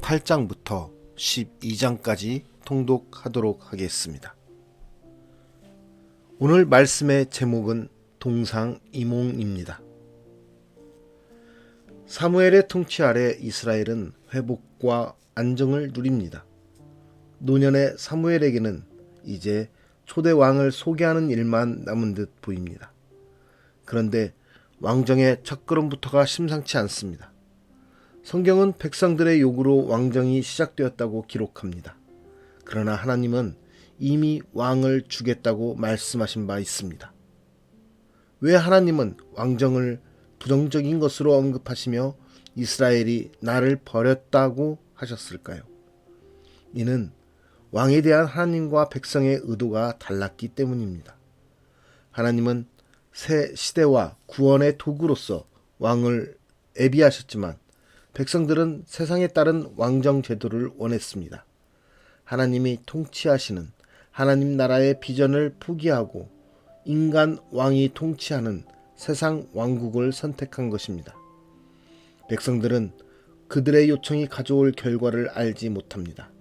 8장부터 12장까지 통독하도록 하겠습니다. 오늘 말씀의 제목은 동상이몽입니다. 사무엘의 통치 아래 이스라엘은 회복과 안정을 누립니다. 노년의 사무엘에게는 이제 초대 왕을 소개하는 일만 남은 듯 보입니다. 그런데 왕정의 첫걸음부터가 심상치 않습니다. 성경은 백성들의 요구로 왕정이 시작되었다고 기록합니다. 그러나 하나님은 이미 왕을 주겠다고 말씀하신 바 있습니다. 왜 하나님은 왕정을 부정적인 것으로 언급하시며 이스라엘이 나를 버렸다고 하셨을까요? 이는 왕에 대한 하나님과 백성의 의도가 달랐기 때문입니다. 하나님은 새 시대와 구원의 도구로서 왕을 예비하셨지만 백성들은 세상에 따른 왕정 제도를 원했습니다. 하나님이 통치하시는 하나님 나라의 비전을 포기하고 인간 왕이 통치하는 세상 왕국을 선택한 것입니다. 백성들은 그들의 요청이 가져올 결과를 알지 못합니다.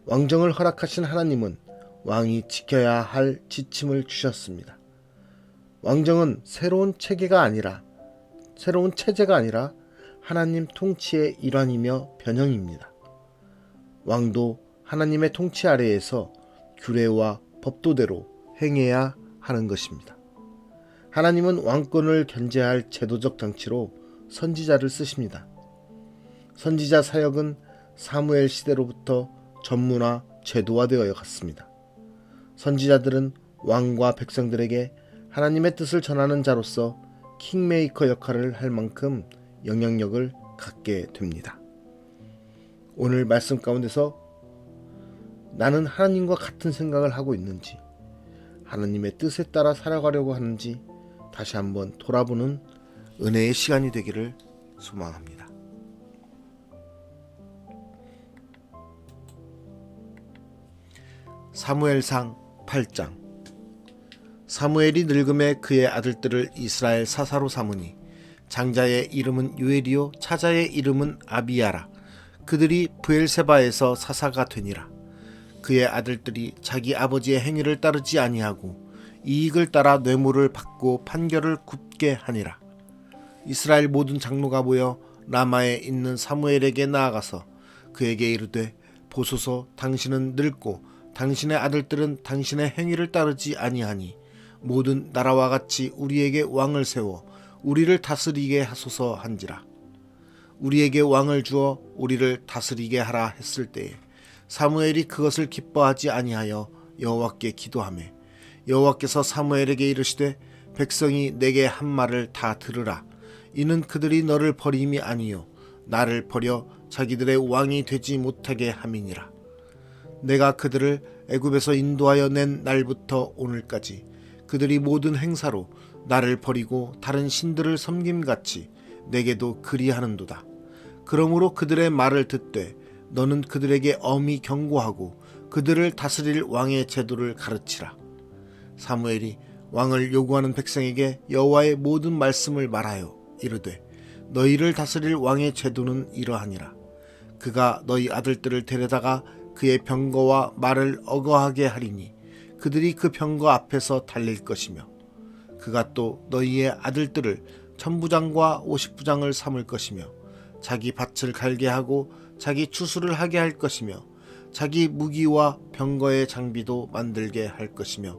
왕정을 허락하신 하나님은 왕이 지켜야 할 지침을 주셨습니다. 왕정은 새로운 체제가 아니라 하나님 통치의 일환이며 변형입니다. 왕도 하나님의 통치 아래에서 규례와 법도대로 행해야 하는 것입니다. 하나님은 왕권을 견제할 제도적 장치로 선지자를 쓰십니다. 선지자 사역은 사무엘 시대로부터 전문화, 제도화되어 갔습니다. 선지자들은 왕과 백성들에게 하나님의 뜻을 전하는 자로서 킹메이커 역할을 할 만큼 영향력을 갖게 됩니다. 오늘 말씀 가운데서 나는 하나님과 같은 생각을 하고 있는지, 하나님의 뜻에 따라 살아가려고 하는지 다시 한번 돌아보는 은혜의 시간이 되기를 소망합니다. 사무엘상 8장. 사무엘이 늙음에 그의 아들들을 이스라엘 사사로 삼으니 장자의 이름은 요엘이요 차자의 이름은 아비야라. 그들이 브엘세바에서 사사가 되니라. 그의 아들들이 자기 아버지의 행위를 따르지 아니하고 이익을 따라 뇌물을 받고 판결을 굽게 하니라. 이스라엘 모든 장로가 모여 라마에 있는 사무엘에게 나아가서 그에게 이르되 보소서, 당신은 늙고 당신의 아들들은 당신의 행위를 따르지 아니하니 모든 나라와 같이 우리에게 왕을 세워 우리를 다스리게 하소서 한지라. 우리에게 왕을 주어 우리를 다스리게 하라 했을 때에 사무엘이 그것을 기뻐하지 아니하여 여호와께 기도하매 여호와께서 사무엘에게 이르시되 백성이 내게 한 말을 다 들으라. 이는 그들이 너를 버림이 아니요 나를 버려 자기들의 왕이 되지 못하게 함이니라. 내가 그들을 애굽에서 인도하여 낸 날부터 오늘까지 그들이 모든 행사로 나를 버리고 다른 신들을 섬김같이 내게도 그리하는도다. 그러므로 그들의 말을 듣되 너는 그들에게 엄히 경고하고 그들을 다스릴 왕의 제도를 가르치라. 사무엘이 왕을 요구하는 백성에게 여호와의 모든 말씀을 말하여 이르되 너희를 다스릴 왕의 제도는 이러하니라. 그가 너희 아들들을 데려다가 그의 병거와 말을 어거하게 하리니 그들이 그 병거 앞에서 달릴 것이며 그가 또 너희의 아들들을 천부장과 50부장을 삼을 것이며 자기 밭을 갈게 하고 자기 추수를 하게 할 것이며 자기 무기와 병거의 장비도 만들게 할 것이며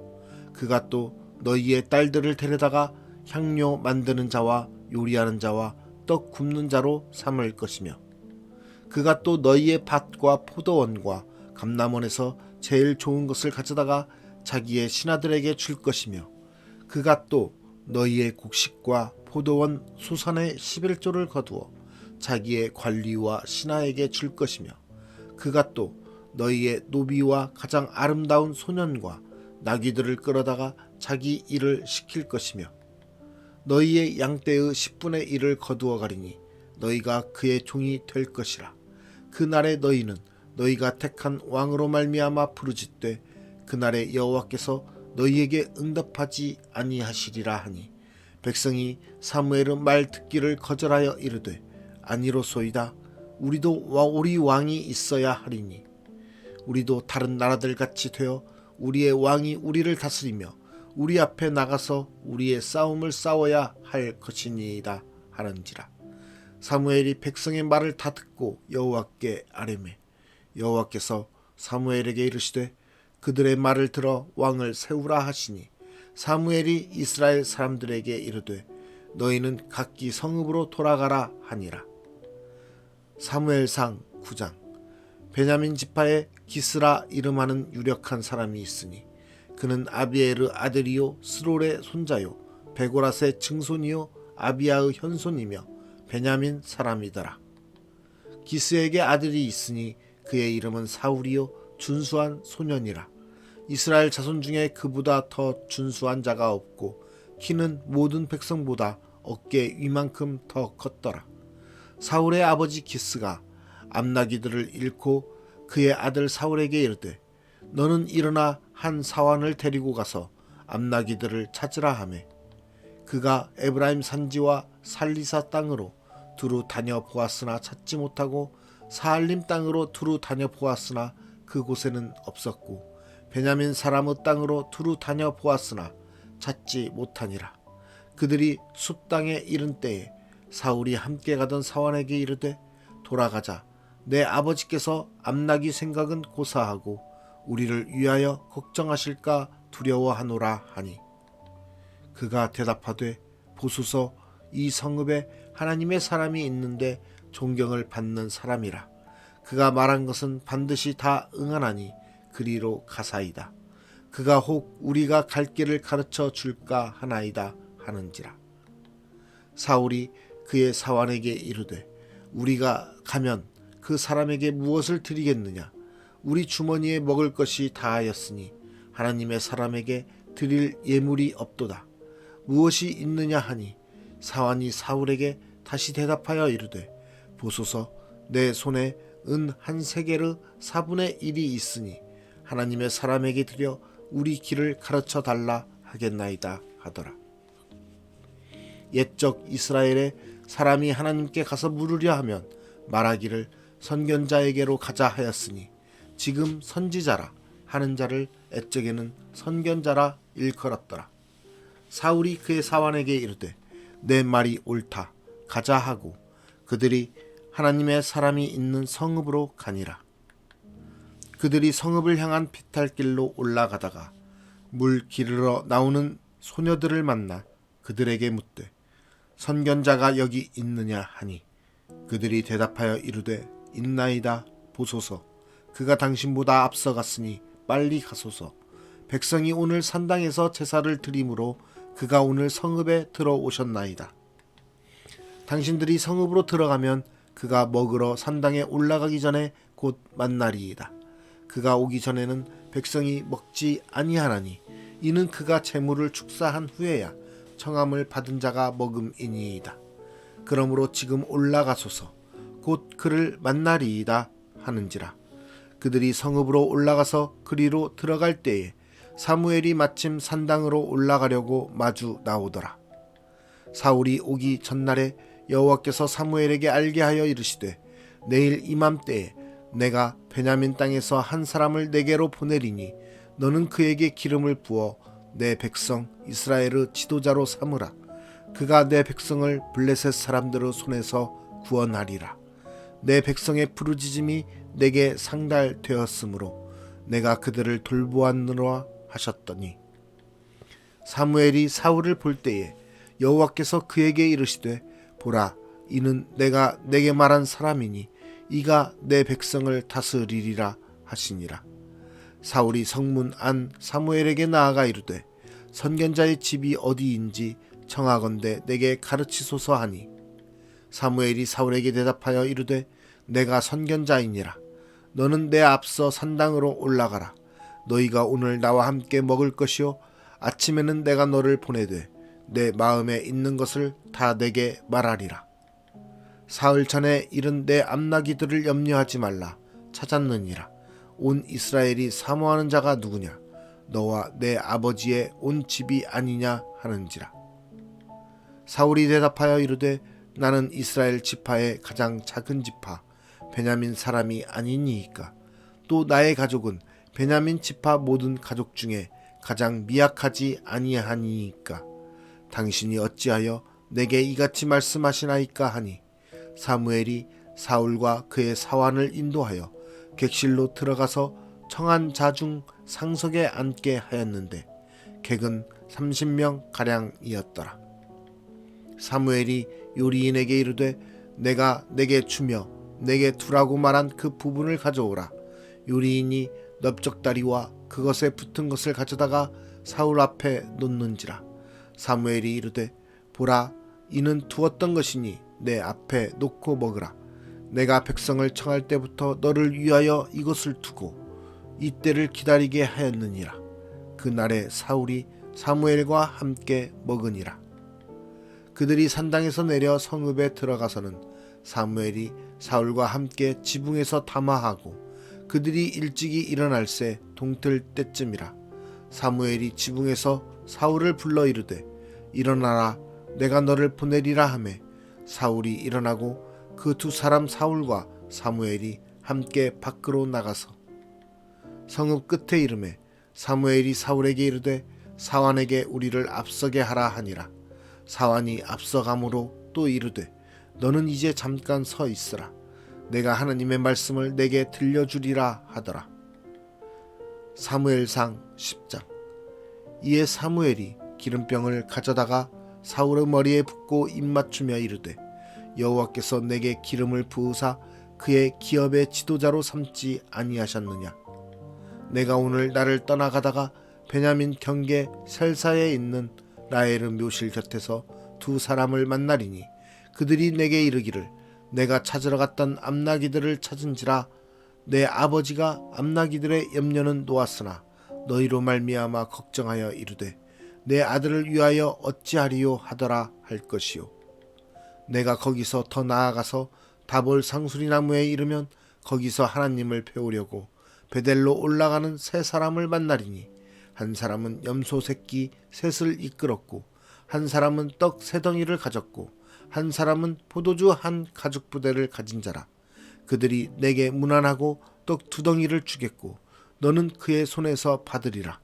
그가 또 너희의 딸들을 데려다가 향료 만드는 자와 요리하는 자와 떡 굽는 자로 삼을 것이며 그가 또 너희의 밭과 포도원과 감람원에서 제일 좋은 것을 가져다가 자기의 신하들에게 줄 것이며 그가 또 너희의 곡식과 포도원 수산의 11조를 거두어 자기의 관리와 신하에게 줄 것이며 그가 또 너희의 노비와 가장 아름다운 소년과 나귀들을 끌어다가 자기 일을 시킬 것이며 너희의 양떼의 10분의 1을 거두어 가리니 너희가 그의 종이 될 것이라. 그날에 너희는 너희가 택한 왕으로 말미암아 부르짖되 그날에 여호와께서 너희에게 응답하지 아니하시리라 하니 백성이 사무엘의 말 듣기를 거절하여 이르되 아니로소이다. 우리도 우리 왕이 있어야 하리니 우리도 다른 나라들 같이 되어 우리의 왕이 우리를 다스리며 우리 앞에 나가서 우리의 싸움을 싸워야 할 것이니이다 하는지라. 사무엘이 백성의 말을 다 듣고 여호와께 아뢰매 여호와께서 사무엘에게 이르시되 그들의 말을 들어 왕을 세우라 하시니 사무엘이 이스라엘 사람들에게 이르되 너희는 각기 성읍으로 돌아가라 하니라. 사무엘상 9장. 베냐민 지파에 기스라 이름하는 유력한 사람이 있으니 그는 아비엘의 아들이요 스롤의 손자요 베고라스의 증손이요 아비야의 현손이며 베냐민 사람이더라. 기스에게 아들이 있으니 그의 이름은 사울이요 준수한 소년이라. 이스라엘 자손 중에 그보다 더 준수한 자가 없고 키는 모든 백성보다 어깨 위만큼 더 컸더라. 사울의 아버지 기스가 암나기들을 잃고 그의 아들 사울에게 이르되 너는 일어나 한 사환을 데리고 가서 암나기들을 찾으라 하매 그가 에브라임 산지와 살리사 땅으로 두루 다녀 보았으나 찾지 못하고 사알림 땅으로 두루 다녀 보았으나 그곳에는 없었고 베냐민 사람의 땅으로 두루 다녀 보았으나 찾지 못하니라. 그들이 숲 땅에 이른 때에 사울이 함께 가던 사환에게 이르되 돌아가자. 내 아버지께서 암나기 생각은 고사하고 우리를 위하여 걱정하실까 두려워하노라 하니 그가 대답하되 보소서 이 성읍에 하나님의 사람이 있는데 존경을 받는 사람이라. 그가 말한 것은 반드시 다 응하나니 그리로 가사이다. 그가 혹 우리가 갈 길을 가르쳐 줄까 하나이다 하는지라. 사울이 그의 사환에게 이르되 우리가 가면 그 사람에게 무엇을 드리겠느냐. 우리 주머니에 먹을 것이 다하였으니 하나님의 사람에게 드릴 예물이 없도다. 무엇이 있느냐 하니 사환이 사울에게 다시 대답하여 이르되 보소서 내 손에 은 한 세겔의 4분의 1이 있으니 하나님의 사람에게 드려 우리 길을 가르쳐 달라 하겠나이다 하더라. 옛적 이스라엘에 사람이 하나님께 가서 물으려 하면 말하기를 선견자에게로 가자 하였으니 지금 선지자라 하는 자를 옛적에는 선견자라 일컬었더라. 사울이 그의 사환에게 이르되 내 말이 옳다 가자 하고 그들이 하나님의 사람이 있는 성읍으로 가니라. 그들이 성읍을 향한 비탈길로 올라가다가 물 기르러 나오는 소녀들을 만나 그들에게 묻되 선견자가 여기 있느냐 하니 그들이 대답하여 이르되 있나이다. 보소서 그가 당신보다 앞서갔으니 빨리 가소서. 백성이 오늘 산당에서 제사를 드리므로 그가 오늘 성읍에 들어오셨나이다. 당신들이 성읍으로 들어가면 그가 먹으러 산당에 올라가기 전에 곧 만나리이다. 그가 오기 전에는 백성이 먹지 아니하나니 이는 그가 재물을 축사한 후에야 청함을 받은 자가 먹음이니이다. 그러므로 지금 올라가소서. 곧 그를 만나리이다 하는지라. 그들이 성읍으로 올라가서 그리로 들어갈 때에 사무엘이 마침 산당으로 올라가려고 마주 나오더라. 사울이 오기 전날에 여호와께서 사무엘에게 알게 하여 이르시되 내일 이맘때에 내가 베냐민 땅에서 한 사람을 내게로 보내리니 너는 그에게 기름을 부어 내 백성 이스라엘의 지도자로 삼으라. 그가 내 백성을 블레셋 사람들의 손에서 구원하리라. 내 백성의 부르짖음이 내게 상달되었으므로 내가 그들을 돌보았느라 하셨더니 사무엘이 사울을 볼 때에 여호와께서 그에게 이르시되 보라 이는 내가 내게 말한 사람이니 이가 내 백성을 다스리리라 하시니라. 사울이 성문 안 사무엘에게 나아가 이르되 선견자의 집이 어디인지 청하건대 내게 가르치소서 하니 사무엘이 사울에게 대답하여 이르되 내가 선견자이니라. 너는 내 앞서 산당으로 올라가라. 너희가 오늘 나와 함께 먹을 것이요 아침에는 내가 너를 보내되 내 마음에 있는 것을 다 내게 말하리라. 사흘 전에 이른 내 암나기들을 염려하지 말라. 찾았느니라. 온 이스라엘이 사모하는 자가 누구냐? 너와 내 아버지의 온 집이 아니냐 하는지라. 사울이 대답하여 이르되 나는 이스라엘 지파의 가장 작은 지파 베냐민 사람이 아니니이까? 또 나의 가족은 베냐민 지파 모든 가족 중에 가장 미약하지 아니하니이까? 당신이 어찌하여 내게 이같이 말씀하시나이까 하니 사무엘이 사울과 그의 사환을 인도하여 객실로 들어가서 청한 자 중 상석에 앉게 하였는데 객은 30명 가량이었더라. 사무엘이 요리인에게 이르되 내가 내게 주며 내게 두라고 말한 그 부분을 가져오라. 요리인이 넓적다리와 그것에 붙은 것을 가져다가 사울 앞에 놓는지라. 사무엘이 이르되 보라, 이는 두었던 것이니 내 앞에 놓고 먹으라. 내가 백성을 청할 때부터 너를 위하여 이것을 두고 이때를 기다리게 하였느니라. 그날에 사울이 사무엘과 함께 먹으니라. 그들이 산당에서 내려 성읍에 들어가서는 사무엘이 사울과 함께 지붕에서 담화하고 그들이 일찍이 일어날새 동틀 때쯤이라. 사무엘이 지붕에서 사울을 불러 이르되 일어나라, 내가 너를 보내리라 하매 사울이 일어나고 그 두 사람 사울과 사무엘이 함께 밖으로 나가서 성읍 끝에 이르매 사무엘이 사울에게 이르되 사환에게 우리를 앞서게 하라 하니라. 사환이 앞서가므로 또 이르되 너는 이제 잠깐 서 있으라. 내가 하나님의 말씀을 내게 들려주리라 하더라. 사무엘상 10장. 이에 사무엘이 기름병을 가져다가 사울의 머리에 붓고 입맞추며 이르되 여호와께서 내게 기름을 부으사 그의 기업의 지도자로 삼지 아니하셨느냐. 내가 오늘 나를 떠나가다가 베냐민 경계 셀사에 있는 라헬의 묘실 곁에서 두 사람을 만나리니 그들이 내게 이르기를 내가 찾으러 갔던 암나기들을 찾은지라. 내 아버지가 암나기들의 염려는 놓았으나 너희로 말미암아 걱정하여 이르되 내 아들을 위하여 어찌하리요 하더라 할 것이요. 내가 거기서 더 나아가서 다볼 상수리 나무에 이르면 거기서 하나님을 배우려고 베델로 올라가는 세 사람을 만나리니 한 사람은 염소 새끼 셋을 이끌었고 한 사람은 떡 세 덩이를 가졌고 한 사람은 포도주 한 가죽 부대를 가진 자라. 그들이 내게 문안하고 떡 두 덩이를 주겠고 너는 그의 손에서 받으리라.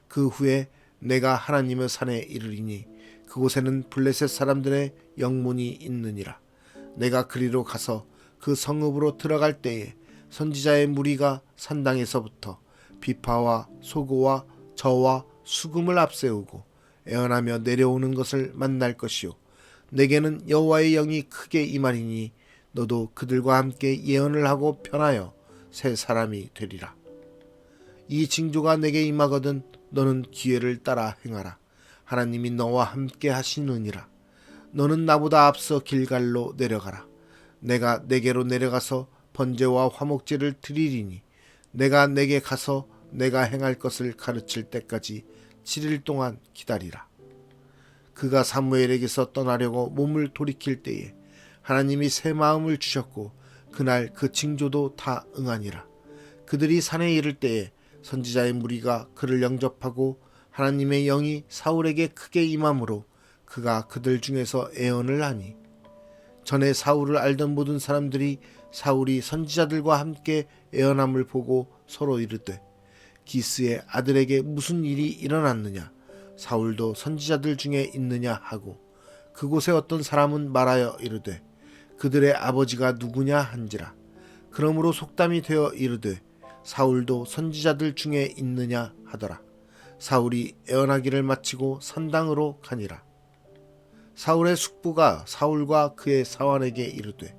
그 후에 내가 하나님의 산에 이르리니 그곳에는 블레셋 사람들의 영문이 있느니라. 내가 그리로 가서 그 성읍으로 들어갈 때에 선지자의 무리가 산당에서부터 비파와 소고와 저와 수금을 앞세우고 애원하며 내려오는 것을 만날 것이요. 내게는 여호와의 영이 크게 임하리니 너도 그들과 함께 예언을 하고 편하여 새 사람이 되리라. 이 징조가 내게 임하거든 너는 기회를 따라 행하라. 하나님이 너와 함께 하시느니라. 너는 나보다 앞서 길갈로 내려가라. 내가 내게로 내려가서 번제와 화목제를 드리리니 내가 내게 가서 내가 행할 것을 가르칠 때까지 7일 동안 기다리라. 그가 사무엘에게서 떠나려고 몸을 돌이킬 때에 하나님이 새 마음을 주셨고 그날 그 징조도 다 응하니라. 그들이 산에 이를 때에 선지자의 무리가 그를 영접하고 하나님의 영이 사울에게 크게 임함으로 그가 그들 중에서 애언을 하니 전에 사울을 알던 모든 사람들이 사울이 선지자들과 함께 애언함을 보고 서로 이르되 기스의 아들에게 무슨 일이 일어났느냐. 사울도 선지자들 중에 있느냐 하고 그곳에 어떤 사람은 말하여 이르되 그들의 아버지가 누구냐 한지라. 그러므로 속담이 되어 이르되 사울도 선지자들 중에 있느냐 하더라. 사울이 애언하기를 마치고 산당으로 가니라. 사울의 숙부가 사울과 그의 사환에게 이르되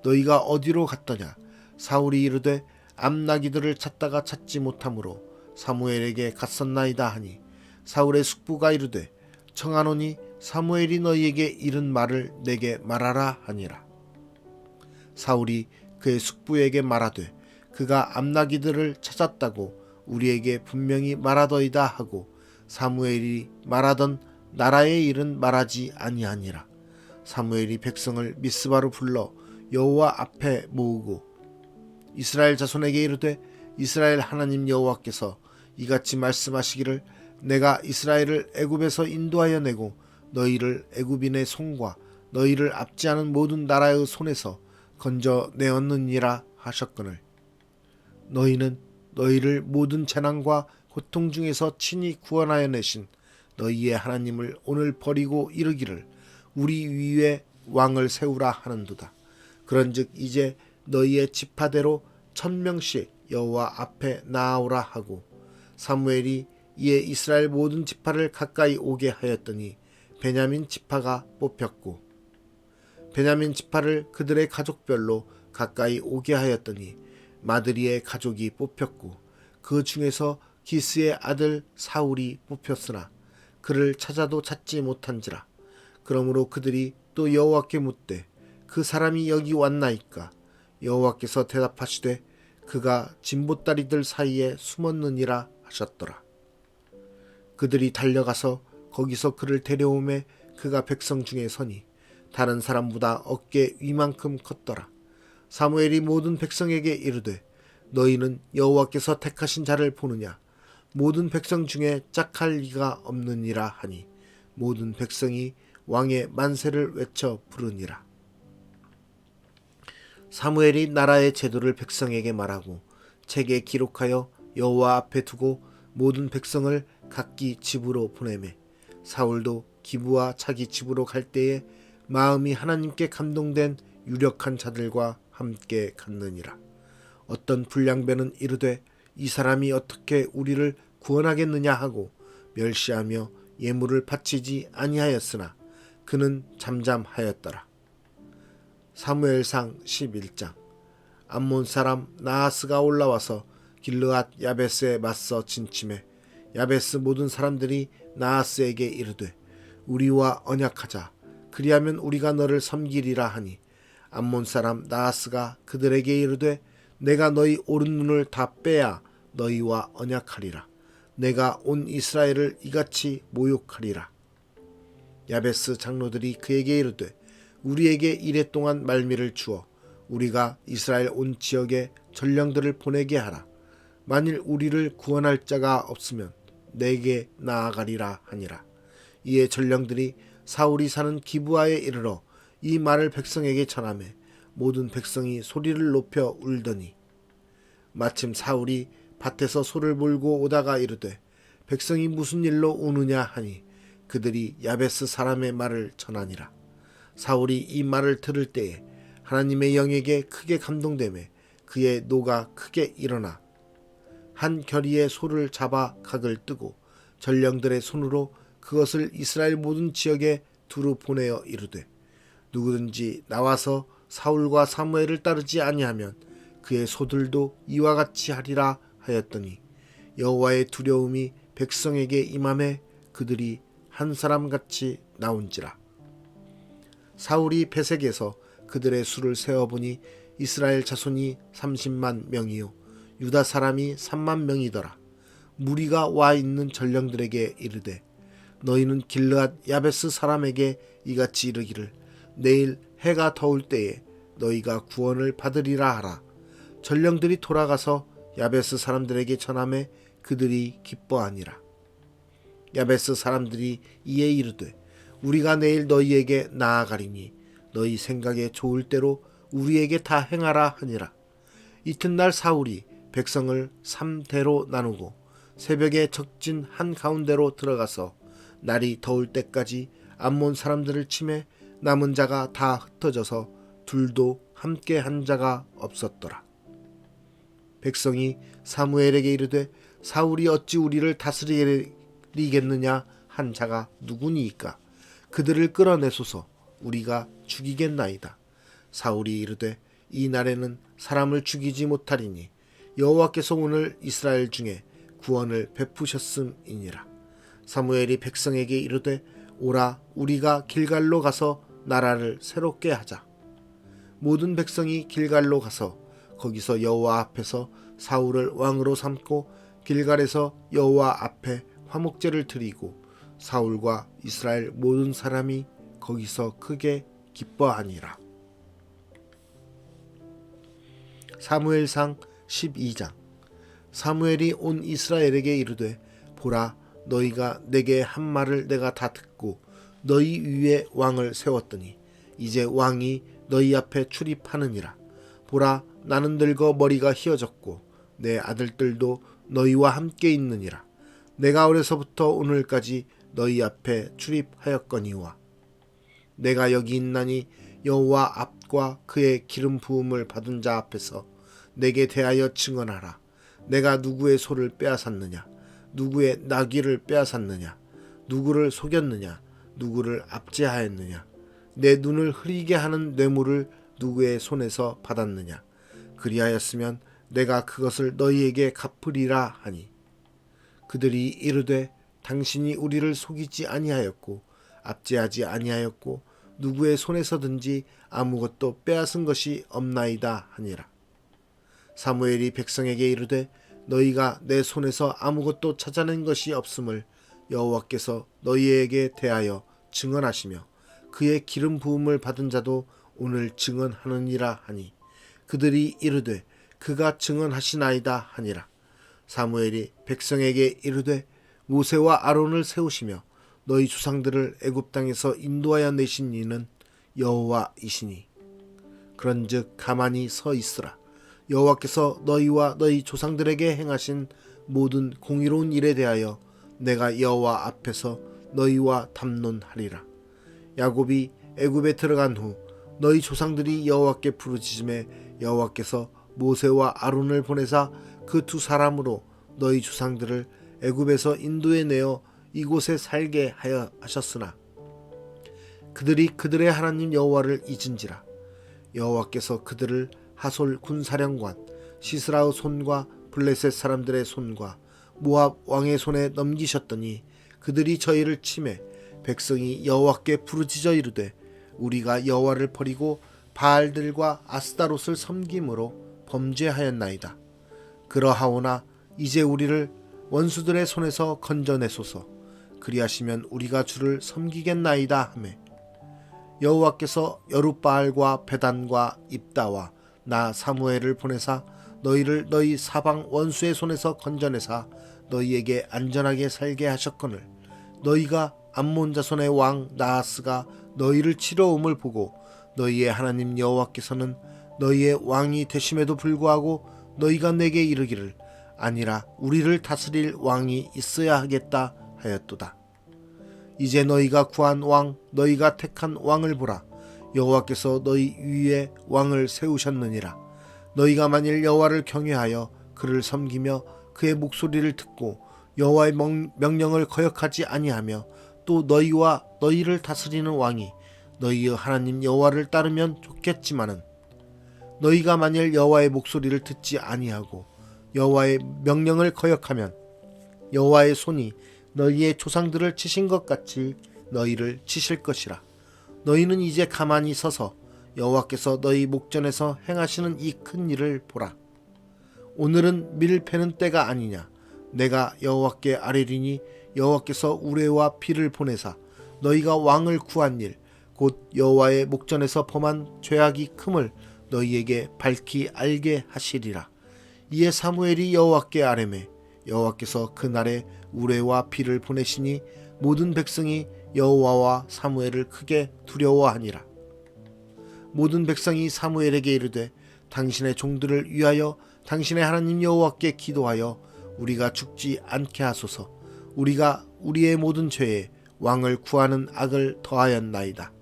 너희가 어디로 갔더냐. 사울이 이르되 암나기들을 찾다가 찾지 못하므로 사무엘에게 갔었나이다 하니 사울의 숙부가 이르되 청하노니 사무엘이 너희에게 이른 말을 내게 말하라 하니라. 사울이 그의 숙부에게 말하되 그가 암나기들을 찾았다고 우리에게 분명히 말하더이다 하고 사무엘이 말하던 나라의 일은 말하지 아니하니라. 사무엘이 백성을 미스바로 불러 여호와 앞에 모으고 이스라엘 자손에게 이르되 이스라엘 하나님 여호와께서 이같이 말씀하시기를 내가 이스라엘을 애굽에서 인도하여 내고 너희를 애굽인의 손과 너희를 압제하는 모든 나라의 손에서 건져 내었느니라 하셨거늘 너희는 너희를 모든 재난과 고통 중에서 친히 구원하여 내신 너희의 하나님을 오늘 버리고 이르기를 우리 위에 왕을 세우라 하는도다. 그런즉 이제 너희의 지파대로 1000명씩 여호와 앞에 나아오라 하고 사무엘이 이에 이스라엘 모든 지파를 가까이 오게 하였더니 베냐민 지파가 뽑혔고 베냐민 지파를 그들의 가족별로 가까이 오게 하였더니 마드리의 가족이 뽑혔고 그 중에서 기스의 아들 사울이 뽑혔으나 그를 찾아도 찾지 못한지라. 그러므로 그들이 또 여호와께 묻되 그 사람이 여기 왔나이까? 여호와께서 대답하시되 그가 진보다리들 사이에 숨었느니라 하셨더라. 그들이 달려가서 거기서 그를 데려오매 그가 백성 중에 서니 다른 사람보다 어깨 위만큼 컸더라. 사무엘이 모든 백성에게 이르되 너희는 여호와께서 택하신 자를 보느냐? 모든 백성 중에 짝할 리가 없느니라 하니 모든 백성이 왕의 만세를 외쳐 부르니라. 사무엘이 나라의 제도를 백성에게 말하고 책에 기록하여 여호와 앞에 두고 모든 백성을 각기 집으로 보내매 사울도 기브와 자기 집으로 갈 때에 마음이 하나님께 감동된 유력한 자들과 함께 갔느니라. 어떤 불량배는 이르되 이 사람이 어떻게 우리를 구원하겠느냐 하고 멸시하며 예물을 바치지 아니하였으나 그는 잠잠하였더라. 사무엘상 11장. 암몬 사람 나하스가 올라와서 길르앗 야베스에 맞서 진침해 야베스 모든 사람들이 나하스에게 이르되 우리와 언약하자. 그리하면 우리가 너를 섬기리라 하니 암몬 사람 나하스가 그들에게 이르되 내가 너희 오른눈을 다 빼야 너희와 언약하리라. 내가 온 이스라엘을 이같이 모욕하리라. 야베스 장로들이 그에게 이르되 우리에게 이레 동안 말미를 주어 우리가 이스라엘 온 지역에 전령들을 보내게 하라. 만일 우리를 구원할 자가 없으면 내게 나아가리라 하니라. 이에 전령들이 사울이 사는 기브아에 이르러 이 말을 백성에게 전하매 모든 백성이 소리를 높여 울더니 마침 사울이 밭에서 소를 몰고 오다가 이르되 백성이 무슨 일로 우느냐 하니 그들이 야베스 사람의 말을 전하니라. 사울이 이 말을 들을 때에 하나님의 영에게 크게 감동되매 그의 노가 크게 일어나 한 결의의 소를 잡아 각을 뜨고 전령들의 손으로 그것을 이스라엘 모든 지역에 두루 보내어 이르되 누구든지 나와서 사울과 사무엘을 따르지 아니하면 그의 소들도 이와 같이 하리라 하였더니 여호와의 두려움이 백성에게 임함에 그들이 한 사람같이 나온지라. 사울이 베색에서 그들의 수를 세어보니 이스라엘 자손이 30만 명이요 유다 사람이 3만 명이더라. 무리가 와 있는 전령들에게 이르되 너희는 길르앗 야베스 사람에게 이같이 이르기를 내일 해가 더울 때에 너희가 구원을 받으리라 하라. 전령들이 돌아가서 야베스 사람들에게 전하매 그들이 기뻐하니라. 야베스 사람들이 이에 이르되 우리가 내일 너희에게 나아가리니 너희 생각에 좋을 대로 우리에게 다 행하라 하니라. 이튿날 사울이 백성을 3대로 나누고 새벽에 적진 한가운데로 들어가서 날이 더울 때까지 암몬 사람들을 치매 남은 자가 다 흩어져서 둘도 함께 한 자가 없었더라. 백성이 사무엘에게 이르되 사울이 어찌 우리를 다스리겠느냐 한 자가 누구니이까? 그들을 끌어내소서. 우리가 죽이겠나이다. 사울이 이르되 이 날에는 사람을 죽이지 못하리니 여호와께서 오늘 이스라엘 중에 구원을 베푸셨음이니라. 사무엘이 백성에게 이르되 오라 우리가 길갈로 가서 나라를 새롭게 하자. 모든 백성이 길갈로 가서 거기서 여호와 앞에서 사울을 왕으로 삼고 길갈에서 여호와 앞에 화목제를 드리고 사울과 이스라엘 모든 사람이 거기서 크게 기뻐하니라. 사무엘상 12장. 사무엘이 온 이스라엘에게 이르되 보라 너희가 내게 한 말을 내가 다 듣고 너희 위에 왕을 세웠더니 이제 왕이 너희 앞에 출입하느니라. 보라, 나는 늙어 머리가 희어졌고 내 아들들도 너희와 함께 있느니라. 내가 어려서부터 오늘까지 너희 앞에 출입하였거니와 내가 여기 있나니 여호와 앞과 그의 기름 부음을 받은 자 앞에서 내게 대하여 증언하라. 내가 누구의 소를 빼앗았느냐? 누구의 나귀를 빼앗았느냐? 누구를 속였느냐? 누구를 압제하였느냐? 내 눈을 흐리게 하는 뇌물을 누구의 손에서 받았느냐? 그리하였으면 내가 그것을 너희에게 갚으리라 하니 그들이 이르되 당신이 우리를 속이지 아니하였고 압제하지 아니하였고 누구의 손에서든지 아무것도 빼앗은 것이 없나이다 하니라. 사무엘이 백성에게 이르되 너희가 내 손에서 아무것도 찾아낸 것이 없음을 여호와께서 너희에게 대하여 증언하시며 그의 기름 부음을 받은 자도 오늘 증언하느니라 하니 그들이 이르되 그가 증언하시나이다 하니라. 사무엘이 백성에게 이르되 모세와 아론을 세우시며 너희 조상들을 애굽 땅에서 인도하여 내신 이는 여호와이시니 그런즉 가만히 서 있으라. 여호와께서 너희와 너희 조상들에게 행하신 모든 공의로운 일에 대하여 내가 여호와 앞에서 너희와 담론하리라. 야곱이 애굽에 들어간 후 너희 조상들이 여호와께 부르짖음에 여호와께서 모세와 아론을 보내사 그 두 사람으로 너희 조상들을 애굽에서 인도해 내어 이곳에 살게 하여 하셨으나 그들이 그들의 하나님 여호와를 잊은지라. 여호와께서 그들을 하솔 군사령관 시스라의 손과 블레셋 사람들의 손과 모압 왕의 손에 넘기셨더니 그들이 저희를 치매 백성이 여호와께 부르짖어 이르되 우리가 여호와를 버리고 바알들과 아스타롯을 섬김으로 범죄하였나이다. 그러하오나 이제 우리를 원수들의 손에서 건져내소서. 그리하시면 우리가 주를 섬기겠나이다 하매 여호와께서 여룻바알과 베단과 입다와 나 사무엘을 보내사 너희를 너희 사방 원수의 손에서 건져내사 너희에게 안전하게 살게 하셨거늘 너희가 암몬 자손의 왕 나하스가 너희를 치러옴을 보고 너희의 하나님 여호와께서는 너희의 왕이 되심에도 불구하고 너희가 내게 이르기를 아니라 우리를 다스릴 왕이 있어야 하겠다 하였도다. 이제 너희가 구한 왕 너희가 택한 왕을 보라. 여호와께서 너희 위에 왕을 세우셨느니라. 너희가 만일 여호와를 경외하여 그를 섬기며 그의 목소리를 듣고 여호와의 명령을 거역하지 아니하며 또 너희와 너희를 다스리는 왕이 너희의 하나님 여호와를 따르면 좋겠지만은 너희가 만일 여호와의 목소리를 듣지 아니하고 여호와의 명령을 거역하면 여호와의 손이 너희의 조상들을 치신 것 같이 너희를 치실 것이라. 너희는 이제 가만히 서서 여호와께서 너희 목전에서 행하시는 이 큰 일을 보라. 오늘은 밀 패는 때가 아니냐. 내가 여호와께 아뢰리니 여호와께서 우레와 비를 보내사 너희가 왕을 구한 일 곧 여호와의 목전에서 범한 죄악이 큼을 너희에게 밝히 알게 하시리라. 이에 사무엘이 여호와께 아뢰매 여호와께서 그날에 우레와 비를 보내시니 모든 백성이 여호와와 사무엘을 크게 두려워하니라. 모든 백성이 사무엘에게 이르되 당신의 종들을 위하여 당신의 하나님 여호와께 기도하여 우리가 죽지 않게 하소서. 우리가 우리의 모든 죄에 왕을 구하는 악을 더하였나이다.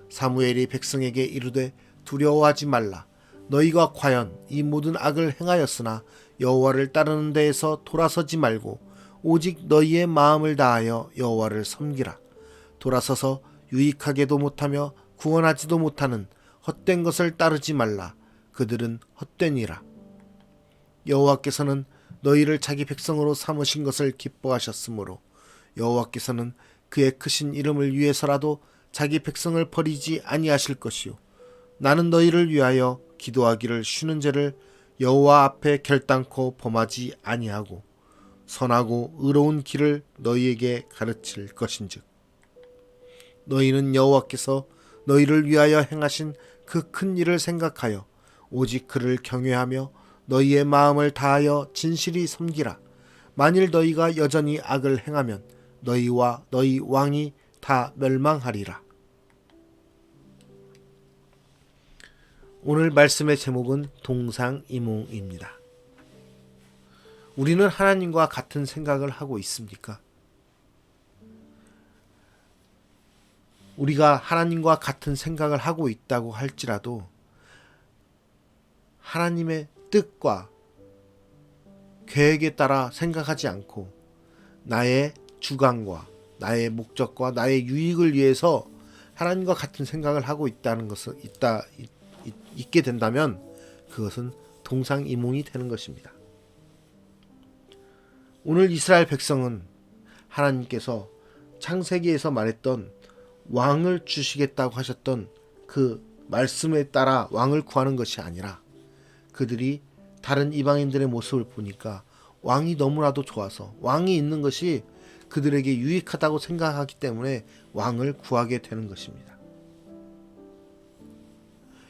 사무엘이 백성에게 이르되 두려워하지 말라. 너희가 과연 이 모든 악을 행하였으나 여호와를 따르는 데에서 돌아서지 말고 오직 너희의 마음을 다하여 여호와를 섬기라. 돌아서서 유익하게도 못하며 구원하지도 못하는 헛된 것을 따르지 말라. 그들은 헛되니라. 여호와께서는 너희를 자기 백성으로 삼으신 것을 기뻐하셨으므로 여호와께서는 그의 크신 이름을 위해서라도 자기 백성을 버리지 아니하실 것이요 나는 너희를 위하여 기도하기를 쉬는 죄를 여호와 앞에 결단코 범하지 아니하고 선하고 의로운 길을 너희에게 가르칠 것인즉 너희는 여호와께서 너희를 위하여 행하신 그 큰 일을 생각하여 오직 그를 경외하며 너희의 마음을 다하여 진실이 섬기라. 만일 너희가 여전히 악을 행하면 너희와 너희 왕이 다 멸망하리라. 오늘 말씀의 제목은 동상이몽입니다. 우리는 하나님과 같은 생각을 하고 있습니까? 우리가 하나님과 같은 생각을 하고 있다고 할지라도 하나님의 뜻과 계획에 따라 생각하지 않고 나의 주관과 나의 목적과 나의 유익을 위해서 하나님과 같은 생각을 하고 있다는 것을 있게 된다면 그것은 동상이몽이 되는 것입니다. 오늘 이스라엘 백성은 하나님께서 창세기에서 말했던 왕을 주시겠다고 하셨던 그 말씀에 따라 왕을 구하는 것이 아니라 그들이 다른 이방인들의 모습을 보니까 왕이 너무나도 좋아서 왕이 있는 것이 그들에게 유익하다고 생각하기 때문에 왕을 구하게 되는 것입니다.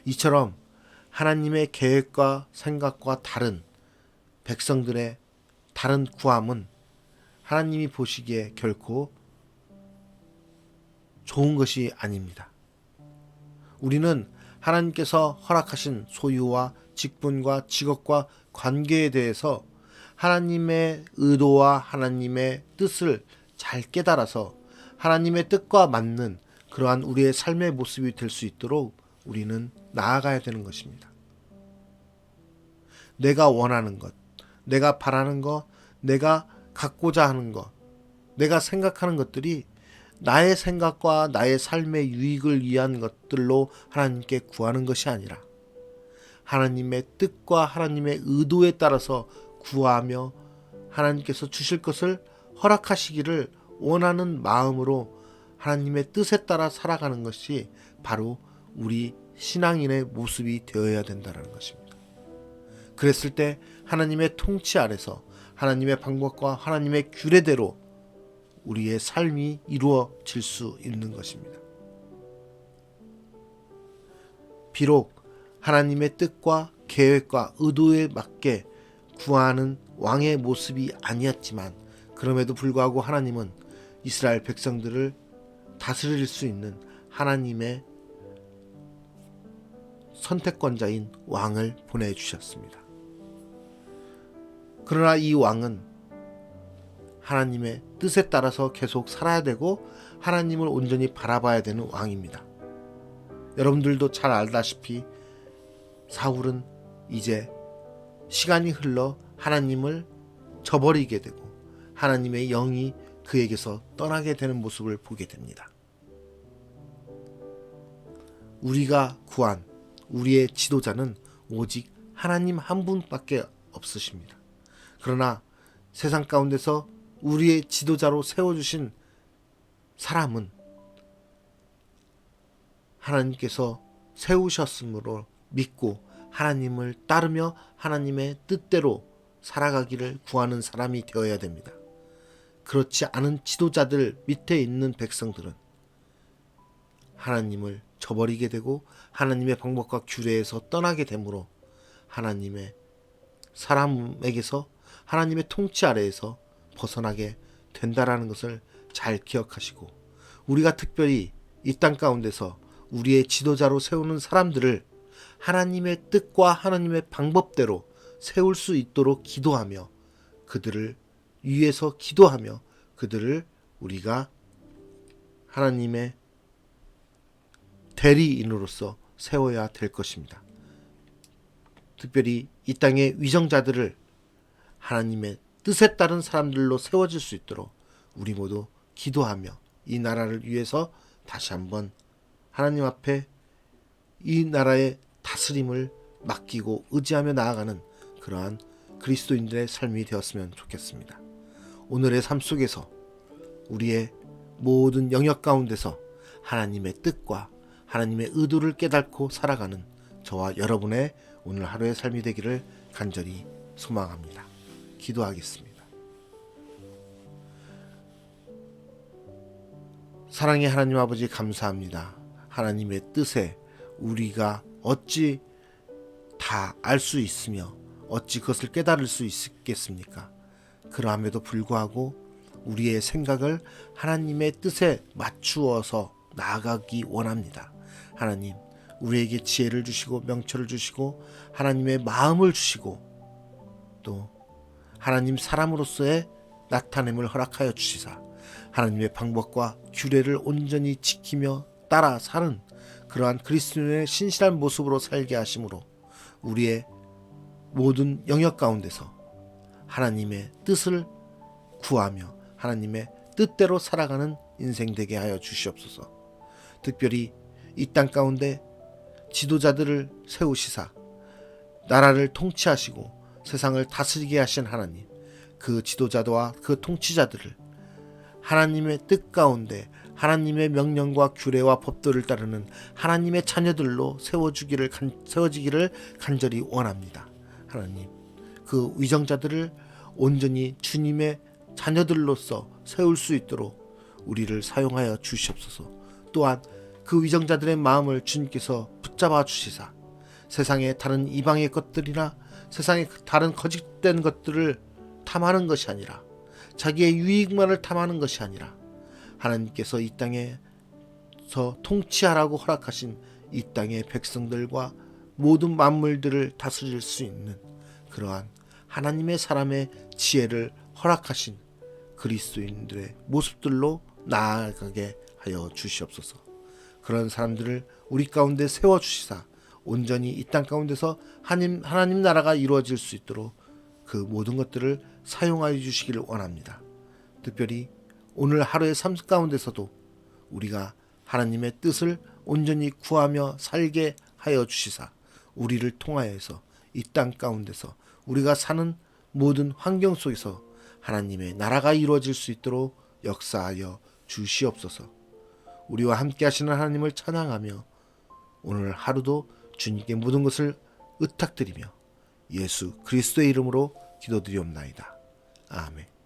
이처럼 하나님의 계획과 생각과 다른 백성들의 다른 구함은 하나님이 보시기에 결코 좋은 것이 아닙니다. 우리는 하나님께서 허락하신 소유와 직분과 직업과 관계에 대해서 하나님의 의도와 하나님의 뜻을 잘 깨달아서 하나님의 뜻과 맞는 그러한 우리의 삶의 모습이 될 수 있도록 우리는 나아가야 되는 것입니다. 내가 원하는 것, 내가 바라는 것, 내가 갖고자 하는 것, 내가 생각하는 것들이 나의 생각과 나의 삶의 유익을 위한 것들로 하나님께 구하는 것이 아니라 하나님의 뜻과 하나님의 의도에 따라서 구하며 하나님께서 주실 것을 허락하시기를 원하는 마음으로 하나님의 뜻에 따라 살아가는 것이 바로 우리 신앙인의 모습이 되어야 된다는 것입니다. 그랬을 때 하나님의 통치 아래서 하나님의 방법과 하나님의 규례대로 우리의 삶이 이루어질 수 있는 것입니다. 비록 하나님의 뜻과 계획과 의도에 맞게 구하는 왕의 모습이 아니었지만 그럼에도 불구하고 하나님은 이스라엘 백성들을 다스릴 수 있는 하나님의 선택권자인 왕을 보내주셨습니다. 그러나 이 왕은 하나님의 뜻에 따라서 계속 살아야 되고 하나님을 온전히 바라봐야 되는 왕입니다. 여러분들도 잘 알다시피 사울은 이제 시간이 흘러 하나님을 저버리게 되고 하나님의 영이 그에게서 떠나게 되는 모습을 보게 됩니다. 우리가 구한 우리의 지도자는 오직 하나님 한 분밖에 없으십니다. 그러나 세상 가운데서 우리의 지도자로 세워주신 사람은 하나님께서 세우셨으므로 믿고 하나님을 따르며 하나님의 뜻대로 살아가기를 구하는 사람이 되어야 됩니다. 그렇지 않은 지도자들 밑에 있는 백성들은 하나님을 저버리게 되고 하나님의 방법과 규례에서 떠나게 되므로 하나님의 사람에게서 하나님의 통치 아래에서 벗어나게 된다라는 것을 잘 기억하시고 우리가 특별히 이 땅 가운데서 우리의 지도자로 세우는 사람들을 하나님의 뜻과 하나님의 방법대로 세울 수 있도록 기도하며 그들을 위해서 기도하며 그들을 우리가 하나님의 대리인으로서 세워야 될 것입니다. 특별히 이 땅의 위정자들을 하나님의 뜻에 따른 사람들로 세워질 수 있도록 우리 모두 기도하며 이 나라를 위해서 다시 한번 하나님 앞에 이 나라의 다스림을 맡기고 의지하며 나아가는 그러한 그리스도인들의 삶이 되었으면 좋겠습니다. 오늘의 삶 속에서 우리의 모든 영역 가운데서 하나님의 뜻과 하나님의 의도를 깨닫고 살아가는 저와 여러분의 오늘 하루의 삶이 되기를 간절히 소망합니다. 기도하겠습니다. 사랑의 하나님 아버지 감사합니다. 하나님의 뜻에 우리가 어찌 다 알 수 있으며 어찌 그것을 깨달을 수 있겠습니까? 그러함에도 불구하고 우리의 생각을 하나님의 뜻에 맞추어서 나아가기 원합니다. 하나님, 우리에게 지혜를 주시고 명철을 주시고 하나님의 마음을 주시고 또 하나님 사람으로서의 나타냄을 허락하여 주시사 하나님의 방법과 규례를 온전히 지키며 따라 사는 그러한 그리스도인의 신실한 모습으로 살게 하심으로 우리의 모든 영역 가운데서 하나님의 뜻을 구하며 하나님의 뜻대로 살아가는 인생 되게 하여 주시옵소서. 특별히 이 땅 가운데 지도자들을 세우시사 나라를 통치하시고 세상을 다스리게 하신 하나님, 그 지도자와 그 통치자들을 하나님의 뜻 가운데 하나님의 명령과 규례와 법도를 따르는 하나님의 자녀들로 세워지기를 간절히 원합니다. 하나님, 그 위정자들을 온전히 주님의 자녀들로서 세울 수 있도록 우리를 사용하여 주시옵소서. 또한 그 위정자들의 마음을 주님께서 붙잡아 주시사 세상의 다른 이방의 것들이나 세상의 다른 거짓된 것들을 탐하는 것이 아니라 자기의 유익만을 탐하는 것이 아니라 하나님께서 이 땅에서 통치하라고 허락하신 이 땅의 백성들과 모든 만물들을 다스릴 수 있는 그러한 하나님의 사람의 지혜를 허락하신 그리스도인들의 모습들로 나아가게 하여 주시옵소서. 그런 사람들을 우리 가운데 세워주시사 온전히 이 땅 가운데서 하나님 나라가 이루어질 수 있도록 그 모든 것들을 사용하여 주시기를 원합니다. 특별히 오늘 하루의 삶 가운데서도 우리가 하나님의 뜻을 온전히 구하며 살게 하여 주시사 우리를 통하여서 이 땅 가운데서 우리가 사는 모든 환경 속에서 하나님의 나라가 이루어질 수 있도록 역사하여 주시옵소서. 우리와 함께 하시는 하나님을 찬양하며 오늘 하루도 주님께 모든 것을 의탁드리며 예수 그리스도의 이름으로 기도드리옵나이다. 아멘.